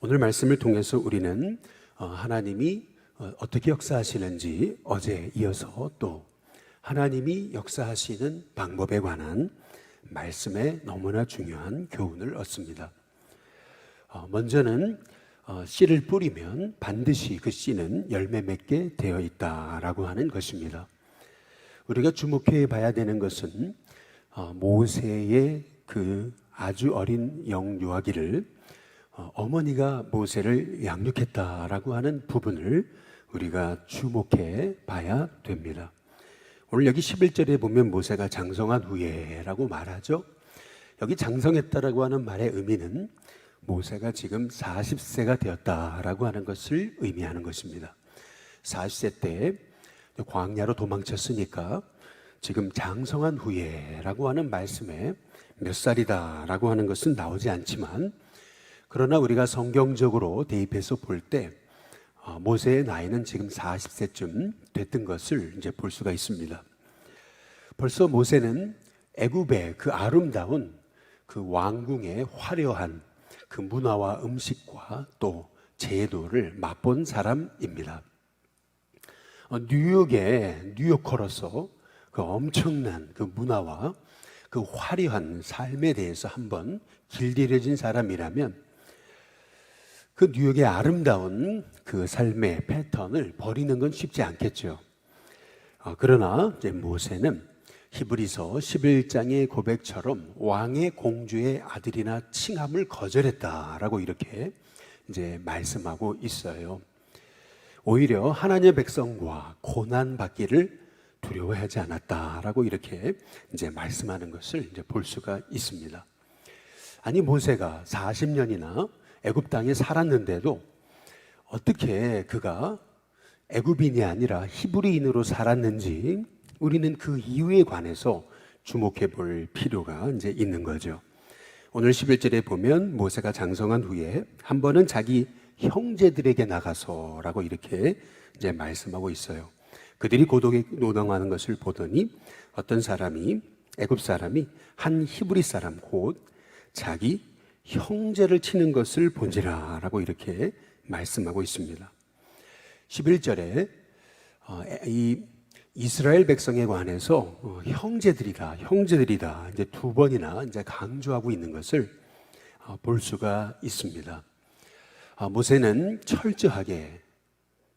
오늘 말씀을 통해서 우리는 하나님이 어떻게 역사하시는지 어제에 이어서 또 하나님이 역사하시는 방법에 관한 말씀에 너무나 중요한 교훈을 얻습니다. 먼저는 씨를 뿌리면 반드시 그 씨는 열매 맺게 되어 있다라고 하는 것입니다. 우리가 주목해 봐야 되는 것은 모세의 그 아주 어린 영유아기를 어머니가 모세를 양육했다라고 하는 부분을 우리가 주목해 봐야 됩니다. 오늘 여기 11절에 보면 모세가 장성한 후에라고 말하죠. 여기 장성했다라고 하는 말의 의미는 모세가 지금 40세가 되었다라고 하는 것을 의미하는 것입니다. 40세 때 광야로 도망쳤으니까 지금 장성한 후에라고 하는 말씀에 몇 살이다라고 하는 것은 나오지 않지만, 그러나 우리가 성경적으로 대입해서 볼 때 모세의 나이는 지금 40세쯤 됐던 것을 이제 볼 수가 있습니다. 벌써 모세는 애굽의 그 아름다운 그 왕궁의 화려한 그 문화와 음식과 또 제도를 맛본 사람입니다. 뉴욕의 뉴요커로서 그 엄청난 그 문화와 그 화려한 삶에 대해서 한번 길들여진 사람이라면 그 뉴욕의 아름다운 그 삶의 패턴을 버리는 건 쉽지 않겠죠. 그러나 이제 모세는 히브리서 11장의 고백처럼 왕의 공주의 아들이나 칭함을 거절했다라고 이렇게 이제 말씀하고 있어요. 오히려 하나님의 백성과 고난 받기를 두려워하지 않았다라고 이렇게 이제 말씀하는 것을 이제 볼 수가 있습니다. 아니, 모세가 40년이나 애굽 땅에 살았는데도 어떻게 그가 애굽인이 아니라 히브리인으로 살았는지 우리는 그 이유에 관해서 주목해 볼 필요가 이제 있는 거죠. 오늘 11절에 보면 모세가 장성한 후에 한 번은 자기 형제들에게 나가서라고 이렇게 이제 말씀하고 있어요. 그들이 고독에 노동하는 것을 보더니 어떤 사람이, 애굽 사람이 한 히브리 사람 곧 자기 형제를 치는 것을 본지라 라고 이렇게 말씀하고 있습니다. 11절에 이 이스라엘 백성에 관해서 형제들이다 이제 두 번이나 이제 강조하고 있는 것을 볼 수가 있습니다. 모세는 철저하게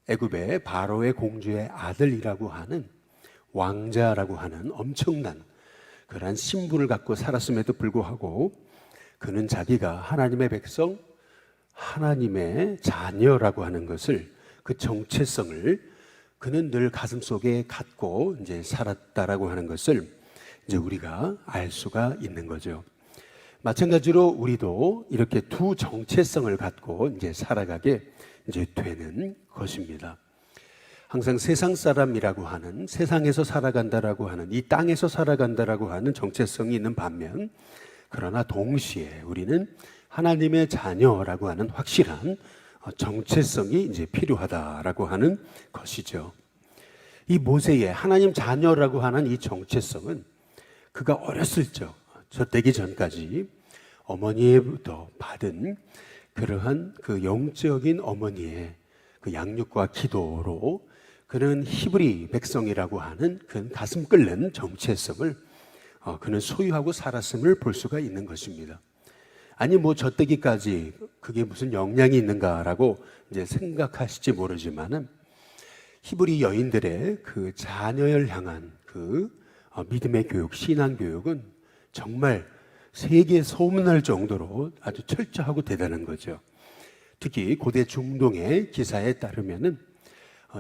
애굽의 바로의 공주의 아들이라고 하는 왕자라고 하는 엄청난 그러한 신분을 갖고 살았음에도 불구하고 그는 자기가 하나님의 백성, 하나님의 자녀라고 하는 것을, 그 정체성을 그는 늘 가슴속에 갖고 이제 살았다라고 하는 것을 이제 우리가 알 수가 있는 거죠. 마찬가지로 우리도 이렇게 두 정체성을 갖고 이제 살아가게 이제 되는 것입니다. 항상 세상 사람이라고 하는, 세상에서 살아간다라고 하는, 이 땅에서 살아간다라고 하는 정체성이 있는 반면, 그러나 동시에 우리는 하나님의 자녀라고 하는 확실한 정체성이 이제 필요하다라고 하는 것이죠. 이 모세의 하나님 자녀라고 하는 이 정체성은 그가 어렸을 적, 젖되기 전까지 어머니로부터 받은 그러한 그 영적인 어머니의 그 양육과 기도로 그는 히브리 백성이라고 하는 그 가슴 끓는 정체성을 그는 소유하고 살았음을 볼 수가 있는 것입니다. 아니, 뭐 젖되기까지 그게 무슨 영향이 있는가라고 이제 생각하실지 모르지만은 히브리 여인들의 그 자녀를 향한 그 믿음의 교육, 신앙 교육은 정말 세계에 소문날 정도로 아주 철저하고 대단한 거죠. 특히 고대 중동의 기사에 따르면은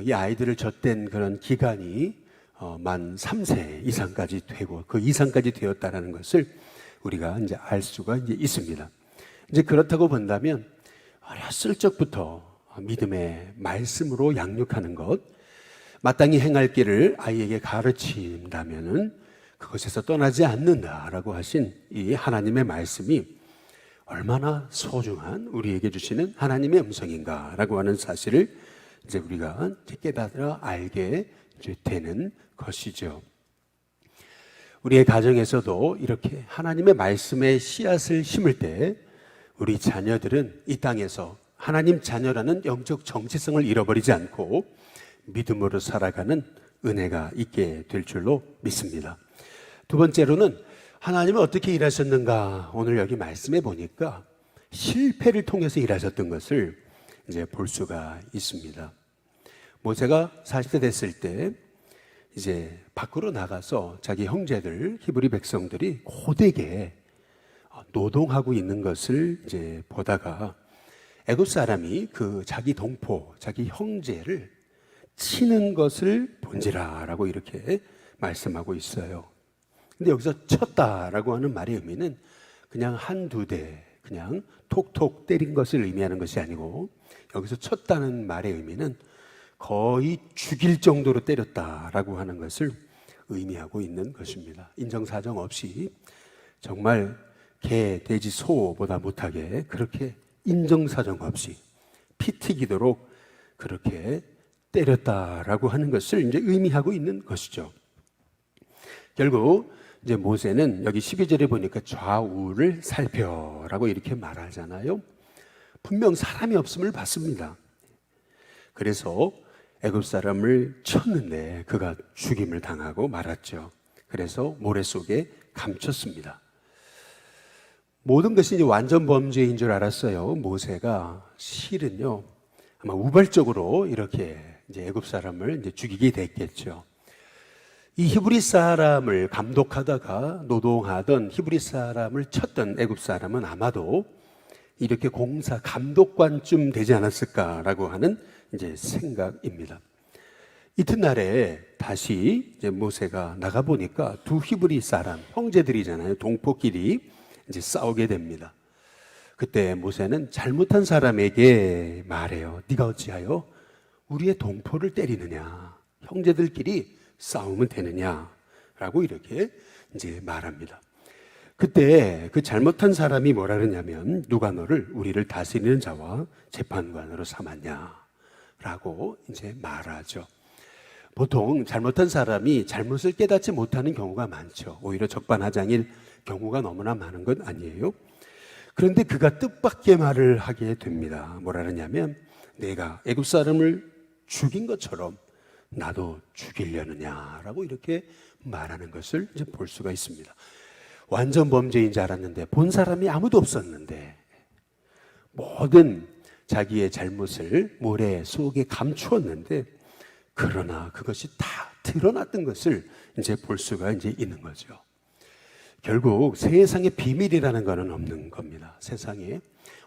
이 아이들을 젖댄 그런 기간이 만 3세 이상까지 되고 그 이상까지 되었다라는 것을 우리가 이제 알 수가 이제 있습니다. 이제 그렇다고 본다면 어렸을 적부터 믿음의 말씀으로 양육하는 것, 마땅히 행할 길을 아이에게 가르친다면은 그것에서 떠나지 않는다라고 하신 이 하나님의 말씀이 얼마나 소중한 우리에게 주시는 하나님의 음성인가라고 하는 사실을 이제 우리가 깨달아 알게 되는 것이죠. 우리의 가정에서도 이렇게 하나님의 말씀에 씨앗을 심을 때 우리 자녀들은 이 땅에서 하나님 자녀라는 영적 정체성을 잃어버리지 않고 믿음으로 살아가는 은혜가 있게 될 줄로 믿습니다. 두 번째로는 하나님은 어떻게 일하셨는가? 오늘 여기 말씀해 보니까 실패를 통해서 일하셨던 것을 이제 볼 수가 있습니다. 모세가 40대 됐을 때 이제 밖으로 나가서 자기 형제들, 히브리 백성들이 고되게 노동하고 있는 것을 이제 보다가 애굽 사람이 그 자기 동포, 자기 형제를 치는 것을 본지라라고 이렇게 말씀하고 있어요. 근데 여기서 쳤다라고 하는 말의 의미는 그냥 한두 대 그냥 톡톡 때린 것을 의미하는 것이 아니고, 여기서 쳤다는 말의 의미는 거의 죽일 정도로 때렸다라고 하는 것을 의미하고 있는 것입니다. 인정사정 없이 정말 개, 돼지, 소보다 못하게 그렇게 인정사정 없이 피 튀기도록 그렇게 때렸다라고 하는 것을 이제 의미하고 있는 것이죠. 결국 이제 모세는 여기 12절에 보니까 좌우를 살펴라고 이렇게 말하잖아요. 분명 사람이 없음을 봤습니다. 그래서 애굽 사람을 쳤는데 그가 죽임을 당하고 말았죠. 그래서 모래 속에 감췄습니다. 모든 것이 이제 완전 범죄인 줄 알았어요. 모세가 실은요, 아마 우발적으로 이렇게 이제 애굽 사람을 이제 죽이게 됐겠죠. 이 히브리 사람을 감독하다가 노동하던 히브리 사람을 쳤던 애굽 사람은 아마도 이렇게 공사 감독관쯤 되지 않았을까라고 하는 이제 생각입니다. 이튿날에 다시 이제 모세가 나가 보니까 두 히브리 사람 형제들이잖아요. 동포끼리 이제 싸우게 됩니다. 그때 모세는 잘못한 사람에게 말해요. 네가 어찌하여 우리의 동포를 때리느냐? 형제들끼리 싸우면 되느냐라고 이렇게 이제 말합니다. 그때 그 잘못한 사람이 뭐라 그러냐면, 누가 너를 우리를 다스리는 자와 재판관으로 삼았냐라고 이제 말하죠. 보통 잘못한 사람이 잘못을 깨닫지 못하는 경우가 많죠. 오히려 적반하장일 경우가 너무나 많은 것 아니에요? 그런데 그가 뜻밖의 말을 하게 됩니다. 뭐라 그러냐면, 내가 애굽 사람을 죽인 것처럼 나도 죽이려느냐라고 이렇게 말하는 것을 이제 볼 수가 있습니다. 완전 범죄인 줄 알았는데 본 사람이 아무도 없었는데 모든 자기의 잘못을 모래 속에 감추었는데, 그러나 그것이 다 드러났던 것을 이제 볼 수가 이제 있는 거죠. 결국 세상에 비밀이라는 것은 없는 겁니다. 세상에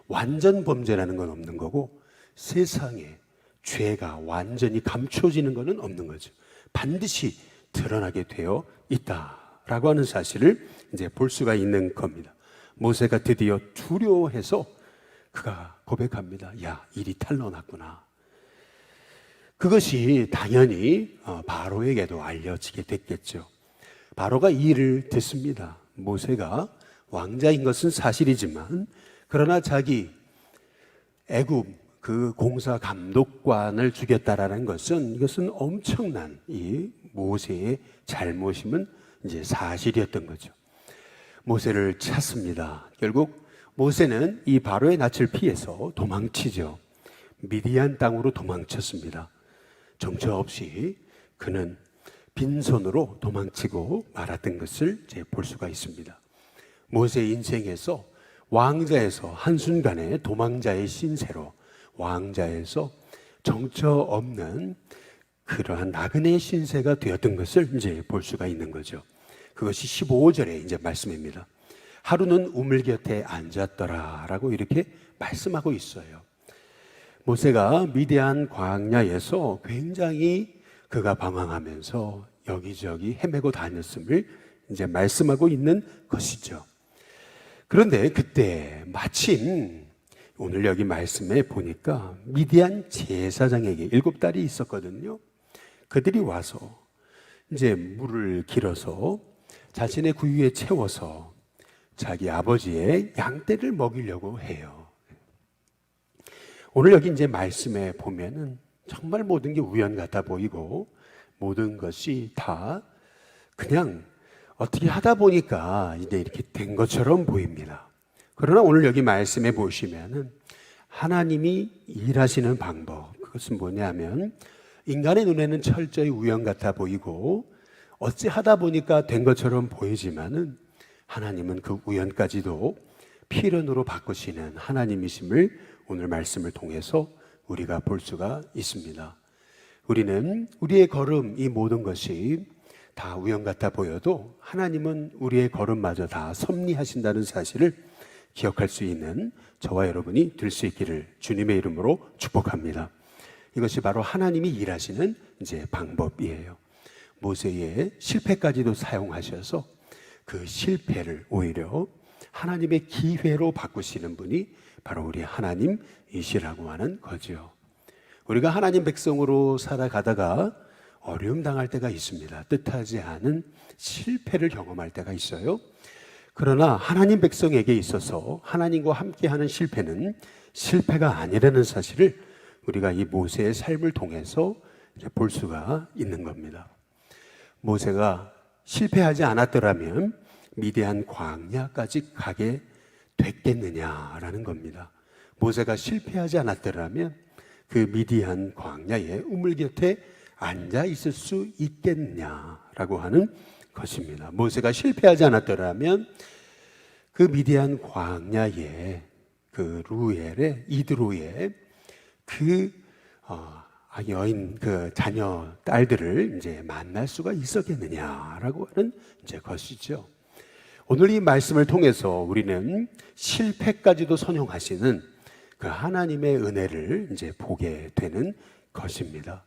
완전 범죄라는 건 없는 거고, 세상에 죄가 완전히 감춰지는 것은 없는 거죠. 반드시 드러나게 되어 있다라고 하는 사실을 이제 볼 수가 있는 겁니다. 모세가 드디어 두려워해서 그가 고백합니다. 야, 일이 탄로났구나. 그것이 당연히 바로에게도 알려지게 됐겠죠. 바로가 이 일을 듣습니다. 모세가 왕자인 것은 사실이지만, 그러나 자기 애굽 그 공사 감독관을 죽였다라는 것은, 이것은 엄청난 이 모세의 잘못임은 이제 사실이었던 거죠. 모세를 찾습니다. 결국 모세는 이 바로의 낯을 피해서 도망치죠. 미디안 땅으로 도망쳤습니다. 정처 없이 그는 빈손으로 도망치고 말았던 것을 이제 볼 수가 있습니다. 모세의 인생에서 왕자에서 한순간에 도망자의 신세로, 왕자에서 정처 없는 그러한 나그네의 신세가 되었던 것을 이제 볼 수가 있는 거죠. 그것이 15절에 이제 말씀입니다. 하루는 우물 곁에 앉았더라라고 이렇게 말씀하고 있어요. 모세가 미디안 광야에서 굉장히 그가 방황하면서 여기저기 헤매고 다녔음을 이제 말씀하고 있는 것이죠. 그런데 그때 마침 오늘 여기 말씀에 보니까 미디안 제사장에게 7딸이 있었거든요. 그들이 와서 이제 물을 길어서 자신의 구유에 채워서 자기 아버지의 양떼를 먹이려고 해요. 오늘 여기 이제 말씀에 보면은 정말 모든 게 우연 같아 보이고, 모든 것이 다 그냥 어떻게 하다 보니까 이제 이렇게 된 것처럼 보입니다. 그러나 오늘 여기 말씀에 보시면은 하나님이 일하시는 방법, 그것은 뭐냐면 인간의 눈에는 철저히 우연 같아 보이고 어찌 하다 보니까 된 것처럼 보이지만은 하나님은 그 우연까지도 필연으로 바꾸시는 하나님이심을 오늘 말씀을 통해서 우리가 볼 수가 있습니다. 우리는 우리의 걸음, 이 모든 것이 다 우연 같아 보여도 하나님은 우리의 걸음마저 다 섭리하신다는 사실을 기억할 수 있는 저와 여러분이 될 수 있기를 주님의 이름으로 축복합니다. 이것이 바로 하나님이 일하시는 이제 방법이에요. 모세의 실패까지도 사용하셔서 그 실패를 오히려 하나님의 기회로 바꾸시는 분이 바로 우리 하나님이시라고 하는 거죠. 우리가 하나님 백성으로 살아가다가 어려움 당할 때가 있습니다. 뜻하지 않은 실패를 경험할 때가 있어요. 그러나 하나님 백성에게 있어서 하나님과 함께하는 실패는 실패가 아니라는 사실을 우리가 이 모세의 삶을 통해서 이제 볼 수가 있는 겁니다. 모세가 실패하지 않았더라면 미디안 광야까지 가게 됐겠느냐라는 겁니다. 모세가 실패하지 않았더라면 그 미디안 광야의 우물 곁에 앉아 있을 수 있겠냐라고 하는 것입니다. 모세가 실패하지 않았더라면 그 미디안 광야의 그 루엘의 이드로의 그 여인 그 자녀 딸들을 이제 만날 수가 있었겠느냐라고 하는 이제 것이죠. 오늘 이 말씀을 통해서 우리는 실패까지도 선용하시는 그 하나님의 은혜를 이제 보게 되는 것입니다.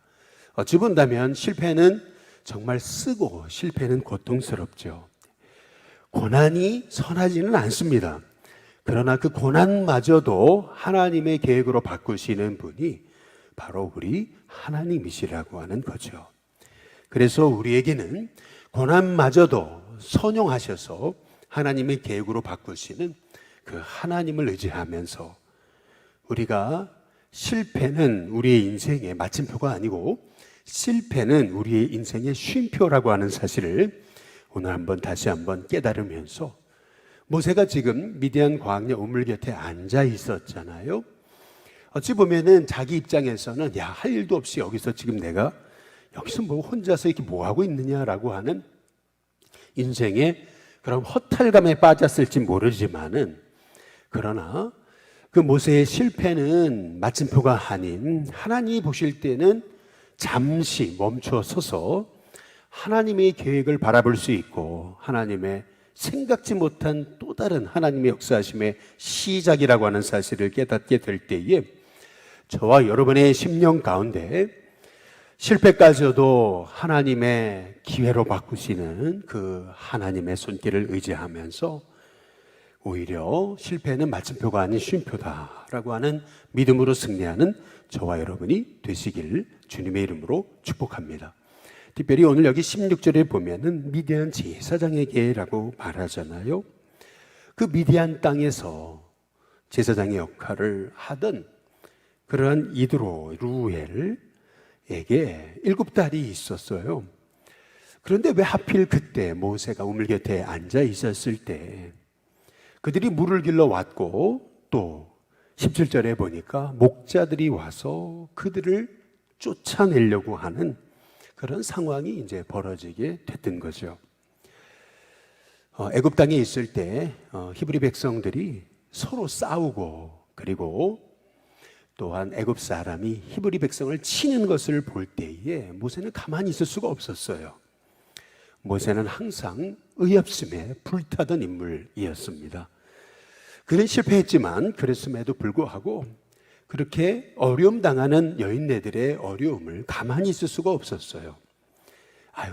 어찌 본다면 실패는 정말 쓰고 실패는 고통스럽죠. 고난이 선하지는 않습니다. 그러나 그 고난마저도 하나님의 계획으로 바꾸시는 분이 바로 우리 하나님이시라고 하는 거죠. 그래서 우리에게는 고난마저도 선용하셔서 하나님의 계획으로 바꾸시는 그 하나님을 의지하면서 우리가 실패는 우리의 인생의 마침표가 아니고 실패는 우리의 인생의 쉼표라고 하는 사실을 오늘 다시 한번 깨달으면서 모세가 지금 미디안 광야 우물 곁에 앉아 있었잖아요. 어찌 보면은 자기 입장에서는 할 일도 없이 여기서 지금 내가 여기서 혼자서 이렇게 뭐 하고 있느냐라고 하는 인생의 그런 허탈감에 빠졌을지 모르지만은 그러나 그 모세의 실패는 마침표가 아닌 하나님이 보실 때는 잠시 멈춰 서서 하나님의 계획을 바라볼 수 있고 하나님의 생각지 못한 또 다른 하나님의 역사하심의 시작이라고 하는 사실을 깨닫게 될 때에 저와 여러분의 심령 가운데 실패까지도 하나님의 기회로 바꾸시는 그 하나님의 손길을 의지하면서 오히려 실패는 마침표가 아닌 쉼표다라고 하는 믿음으로 승리하는 저와 여러분이 되시길 주님의 이름으로 축복합니다. 특별히 오늘 여기 16절에 보면은 미디안 제사장에게라고 말하잖아요. 그 미디안 땅에서 제사장의 역할을 하던 그러한 이드로 루엘에게 7딸이 있었어요. 그런데 왜 하필 그때 모세가 우물 곁에 앉아 있었을 때 그들이 물을 길러 왔고 또 17절에 보니까 목자들이 와서 그들을 쫓아내려고 하는 그런 상황이 이제 벌어지게 됐던 거죠. 애굽 땅에 있을 때 히브리 백성들이 서로 싸우고 그리고 또한 애굽 사람이 히브리 백성을 치는 것을 볼 때에 모세는 가만히 있을 수가 없었어요. 모세는 항상 의협심에 불타던 인물이었습니다. 그는 실패했지만 그랬음에도 불구하고 그렇게 어려움 당하는 여인네들의 어려움을 가만히 있을 수가 없었어요.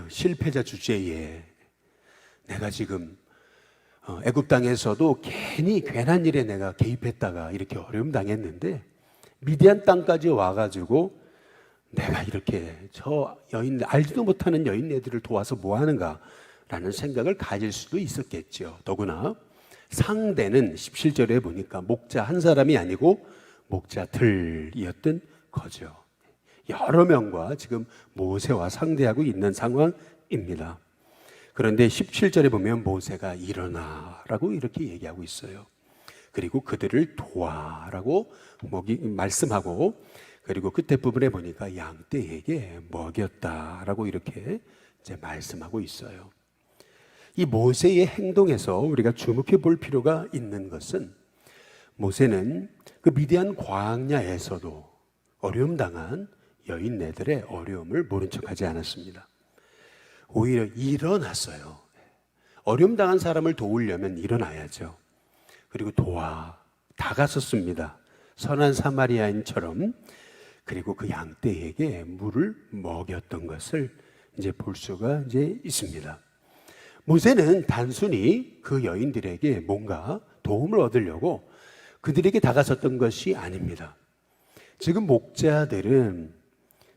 실패자 주제에 내가 지금 애굽 땅에서도 괜한 일에 내가 개입했다가 이렇게 어려움 당했는데 미디안 땅까지 와가지고 내가 이렇게 저 여인 알지도 못하는 여인네들을 도와서 뭐 하는가 라는 생각을 가질 수도 있었겠죠. 더구나 상대는 17절에 보니까 목자 한 사람이 아니고 목자들이었던 거죠. 여러 명과 지금 모세와 상대하고 있는 상황입니다. 그런데 17절에 보면 모세가 일어나라고 이렇게 얘기하고 있어요. 그리고 그들을 도와라고 말씀하고, 그리고 끝에 부분에 보니까 양떼에게 먹였다라고 이렇게 이제 말씀하고 있어요. 이 모세의 행동에서 우리가 주목해 볼 필요가 있는 것은, 모세는 그 미디안 광야에서도 어려움 당한 여인네들의 어려움을 모른 척하지 않았습니다. 오히려 일어났어요. 어려움 당한 사람을 도우려면 일어나야죠. 그리고 다가섰습니다. 선한 사마리아인처럼. 그리고 그 양떼에게 물을 먹였던 것을 이제 볼 수가 이제 있습니다. 모세는 단순히 그 여인들에게 뭔가 도움을 얻으려고 그들에게 다가섰던 것이 아닙니다. 지금 목자들은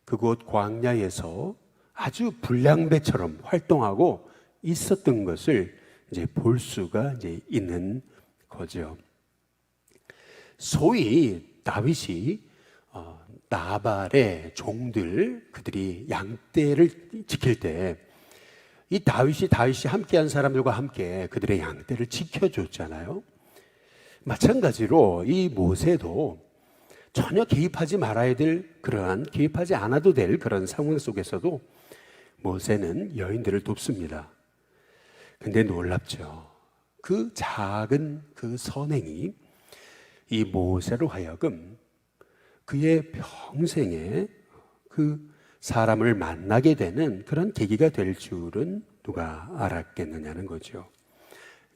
그곳 광야에서 아주 불량배처럼 활동하고 있었던 것을 이제 볼 수가 이제 있는 거죠. 소위 다윗이 나발의 종들, 그들이 양떼를 지킬 때 이 다윗이 함께한 사람들과 함께 그들의 양떼를 지켜줬잖아요. 마찬가지로 이 모세도 전혀 개입하지 말아야 될 개입하지 않아도 될 그런 상황 속에서도 모세는 여인들을 돕습니다. 근데 놀랍죠. 그 작은 그 선행이 이 모세로 하여금 그의 평생에 그 사람을 만나게 되는 그런 계기가 될 줄은 누가 알았겠느냐는 거죠.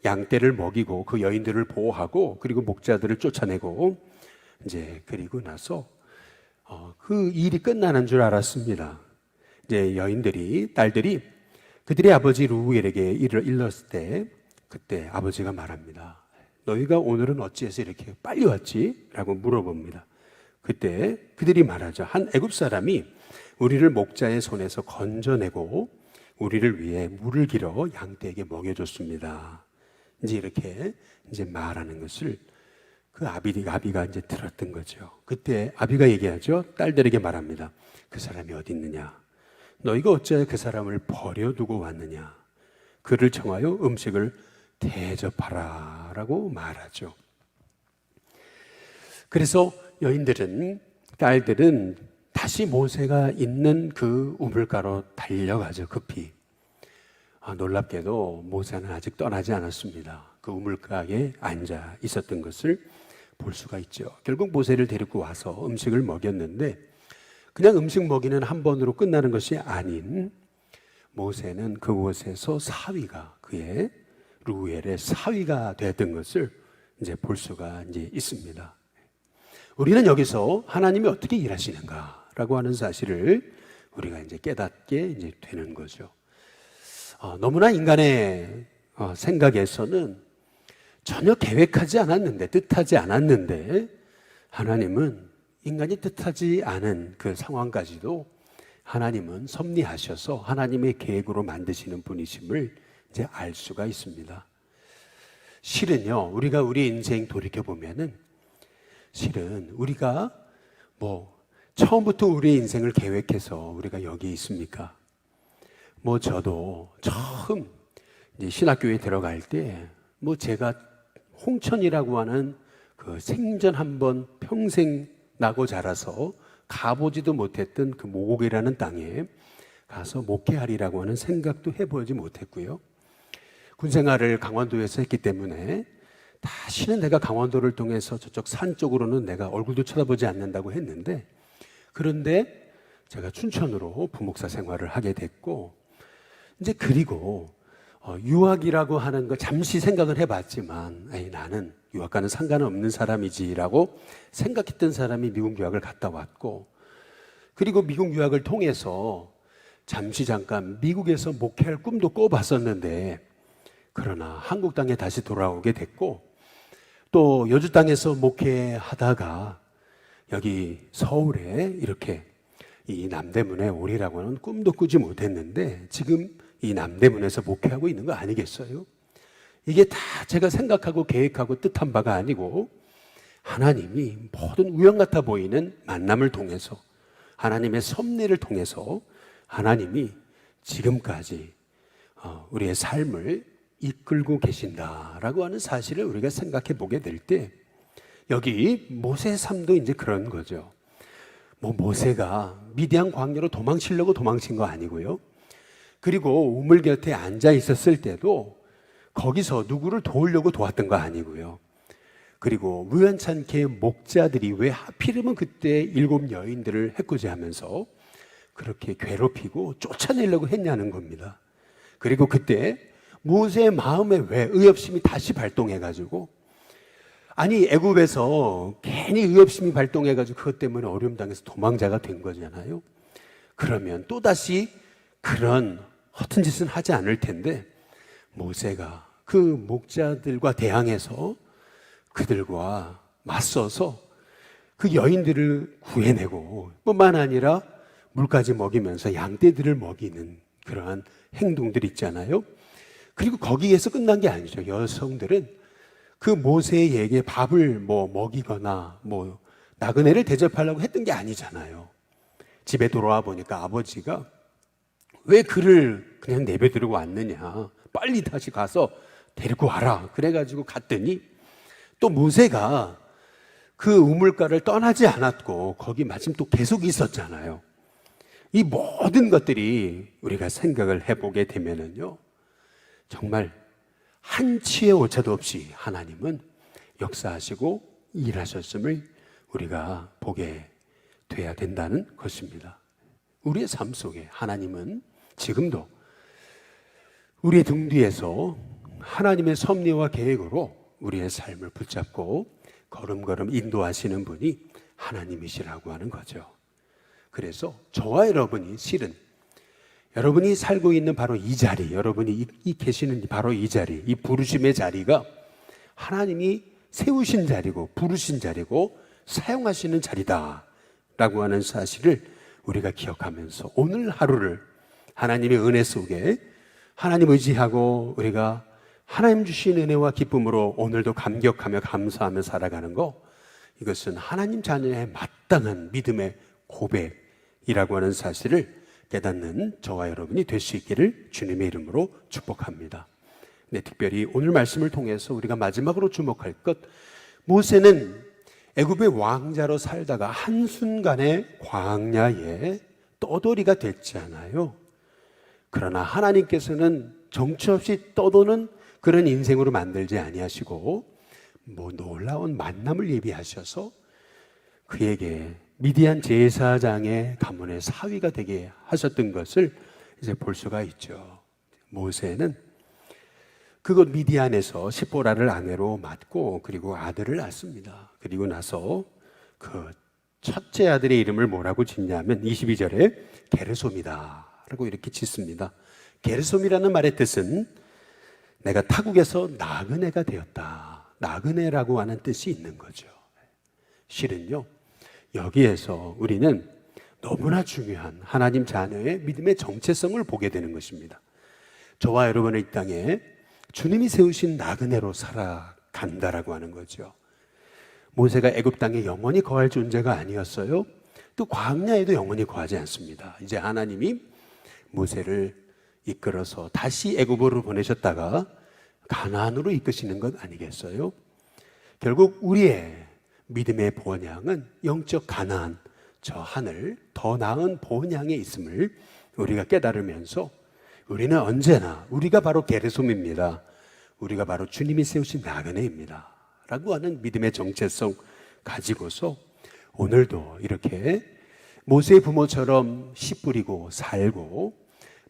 양떼를 먹이고 그 여인들을 보호하고 그리고 목자들을 쫓아내고 이제 그리고 나서 그 일이 끝나는 줄 알았습니다. 이제 딸들이 그들의 아버지 루엘에게 일을 일렀을 때, 그때 아버지가 말합니다. 너희가 오늘은 어찌해서 이렇게 빨리 왔지? 라고 물어봅니다. 그때 그들이 말하죠. 한 애굽 사람이 우리를 목자의 손에서 건져내고 우리를 위해 물을 길어 양떼에게 먹여줬습니다. 이제 이렇게 이제 말하는 것을 그 아비가 이제 들었던 거죠. 그때 아비가 얘기하죠. 딸들에게 말합니다. 그 사람이 어디 있느냐? 너희가 어찌하여 그 사람을 버려두고 왔느냐? 그를 청하여 음식을 대접하라 라고 말하죠. 그래서 딸들은 다시 모세가 있는 그 우물가로 달려가죠. 급히. 놀랍게도 모세는 아직 떠나지 않았습니다. 그 우물가에 앉아 있었던 것을 볼 수가 있죠. 결국 모세를 데리고 와서 음식을 먹였는데, 그냥 음식 먹이는 한 번으로 끝나는 것이 아닌, 모세는 그곳에서 그의 루엘의 사위가 되었던 것을 이제 볼 수가 이제 있습니다. 우리는 여기서 하나님이 어떻게 일하시는가라고 하는 사실을 우리가 이제 깨닫게 이제 되는 거죠. 너무나 인간의 생각에서는 전혀 계획하지 않았는데, 뜻하지 않았는데, 하나님은 인간이 뜻하지 않은 그 상황까지도 하나님은 섭리하셔서 하나님의 계획으로 만드시는 분이심을 이제 알 수가 있습니다. 실은요, 우리가 우리 인생 돌이켜보면은, 실은 우리가 처음부터 우리의 인생을 계획해서 우리가 여기 있습니까? 저도 처음 이제 신학교에 들어갈 때, 제가 홍천이라고 하는 그 생전 한번 평생 나고 자라서 가보지도 못했던 그 모곡이라는 땅에 가서 목회하리라고 하는 생각도 해보지 못했고요. 군생활을 강원도에서 했기 때문에 다시는 내가 강원도를 통해서 저쪽 산 쪽으로는 내가 얼굴도 쳐다보지 않는다고 했는데, 그런데 제가 춘천으로 부목사 생활을 하게 됐고, 이제 그리고 유학이라고 하는 거 잠시 생각을 해봤지만, 나는 유학과는 상관없는 사람이지라고 생각했던 사람이 미국 유학을 갔다 왔고, 그리고 미국 유학을 통해서 잠깐 미국에서 목회할 꿈도 꿔봤었는데, 그러나 한국 땅에 다시 돌아오게 됐고, 또 여주 땅에서 목회하다가 여기 서울에 이렇게 이 남대문에 오리라고 하는 꿈도 꾸지 못했는데, 지금 이 남대문에서 목회하고 있는 거 아니겠어요? 이게 다 제가 생각하고 계획하고 뜻한 바가 아니고, 하나님이 모든 우연 같아 보이는 만남을 통해서, 하나님의 섭리를 통해서 하나님이 지금까지 우리의 삶을 이끌고 계신다라고 하는 사실을 우리가 생각해 보게 될 때, 여기 모세의 삶도 이제 그런 거죠. 모세가 미디안 광야로 도망치려고 도망친 거 아니고요. 그리고 우물 곁에 앉아 있었을 때도 거기서 누구를 도우려고 도왔던 거 아니고요. 그리고 우연찮게 목자들이 왜 하필이면 그때 7 여인들을 해코지 하면서 그렇게 괴롭히고 쫓아내려고 했냐는 겁니다. 그리고 그때 모세의 마음에 왜 의협심이 다시 발동해가지고, 아니 애굽에서 괜히 의협심이 발동해가지고 그것 때문에 어려움 당해서 도망자가 된 거잖아요. 그러면 또다시 그런 허튼 짓은 하지 않을 텐데, 모세가 그 목자들과 대항해서 그들과 맞서서 그 여인들을 구해내고 뿐만 아니라 물까지 먹이면서 양떼들을 먹이는 그러한 행동들 있잖아요. 그리고 거기에서 끝난 게 아니죠. 여성들은 그 모세에게 밥을 먹이거나 나그네를 대접하려고 했던 게 아니잖아요. 집에 돌아와 보니까 아버지가 왜 그를 그냥 내버리고 왔느냐, 빨리 다시 가서 데리고 와라. 그래가지고 갔더니 또 모세가 그 우물가를 떠나지 않았고 거기 마침 또 계속 있었잖아요. 이 모든 것들이 우리가 생각을 해보게 되면은요, 정말 한치의 오차도 없이 하나님은 역사하시고 일하셨음을 우리가 보게 돼야 된다는 것입니다. 우리의 삶 속에 하나님은 지금도 우리의 등 뒤에서 하나님의 섭리와 계획으로 우리의 삶을 붙잡고 걸음걸음 인도하시는 분이 하나님이시라고 하는 거죠. 그래서 저와 여러분이 실은 여러분이 살고 있는 바로 이 자리, 여러분이 계시는 바로 이 자리, 이 부르심의 자리가 하나님이 세우신 자리고 부르신 자리고 사용하시는 자리다라고 하는 사실을 우리가 기억하면서 오늘 하루를 하나님의 은혜 속에 하나님 의지하고 우리가 하나님 주신 은혜와 기쁨으로 오늘도 감격하며 감사하며 살아가는 거, 이것은 하나님 자녀의 마땅한 믿음의 고백이라고 하는 사실을 깨닫는 저와 여러분이 될 수 있기를 주님의 이름으로 축복합니다. 네, 특별히 오늘 말씀을 통해서 우리가 마지막으로 주목할 것, 모세는 애굽의 왕자로 살다가 한순간에 광야에 떠돌이가 됐잖아요. 그러나 하나님께서는 정처 없이 떠도는 그런 인생으로 만들지 아니하시고 놀라운 만남을 예비하셔서 그에게 미디안 제사장의 가문의 사위가 되게 하셨던 것을 이제 볼 수가 있죠. 모세는 그곳 미디안에서 십보라를 아내로 맡고 그리고 아들을 낳습니다. 그리고 나서 그 첫째 아들의 이름을 뭐라고 짓냐면 22절에 게르솜이다 라고 이렇게 짓습니다. 게르솜이라는 말의 뜻은 내가 타국에서 나그네가 되었다, 나그네라고 하는 뜻이 있는 거죠. 실은요, 여기에서 우리는 너무나 중요한 하나님 자녀의 믿음의 정체성을 보게 되는 것입니다. 저와 여러분의 이 땅에 주님이 세우신 나그네로 살아간다라고 하는 거죠. 모세가 애굽 땅에 영원히 거할 존재가 아니었어요. 또 광야에도 영원히 거하지 않습니다. 이제 하나님이 모세를 이끌어서 다시 애굽으로 보내셨다가 가나안으로 이끄시는 것 아니겠어요? 결국 우리의 믿음의 본향은 영적 가나안, 저 하늘 더 나은 본향에 있음을 우리가 깨달으면서 우리는 언제나 우리가 바로 게르솜입니다. 우리가 바로 주님이 세우신 나그네입니다 라고 하는 믿음의 정체성 가지고서 오늘도 이렇게 모세의 부모처럼 씨 뿌리고 살고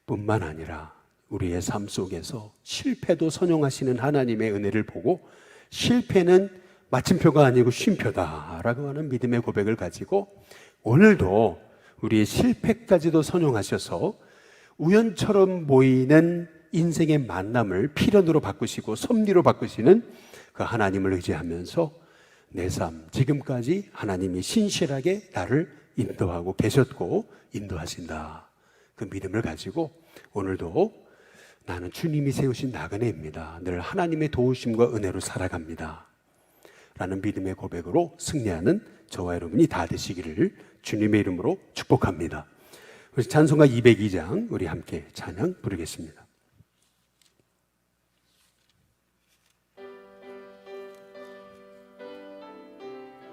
뿐만 아니라 우리의 삶 속에서 실패도 선용하시는 하나님의 은혜를 보고 실패는 마침표가 아니고 쉼표다라고 하는 믿음의 고백을 가지고 오늘도 우리의 실패까지도 선용하셔서 우연처럼 보이는 인생의 만남을 필연으로 바꾸시고 섭리로 바꾸시는 그 하나님을 의지하면서 내 삶, 지금까지 하나님이 신실하게 나를 인도하고 계셨고 인도하신다, 그 믿음을 가지고 오늘도 나는 주님이 세우신 나그네입니다, 늘 하나님의 도우심과 은혜로 살아갑니다 라는 믿음의 고백으로 승리하는 저와 여러분이 다 되시기를 주님의 이름으로 축복합니다. 찬송가 202장 우리 함께 찬양 부르겠습니다.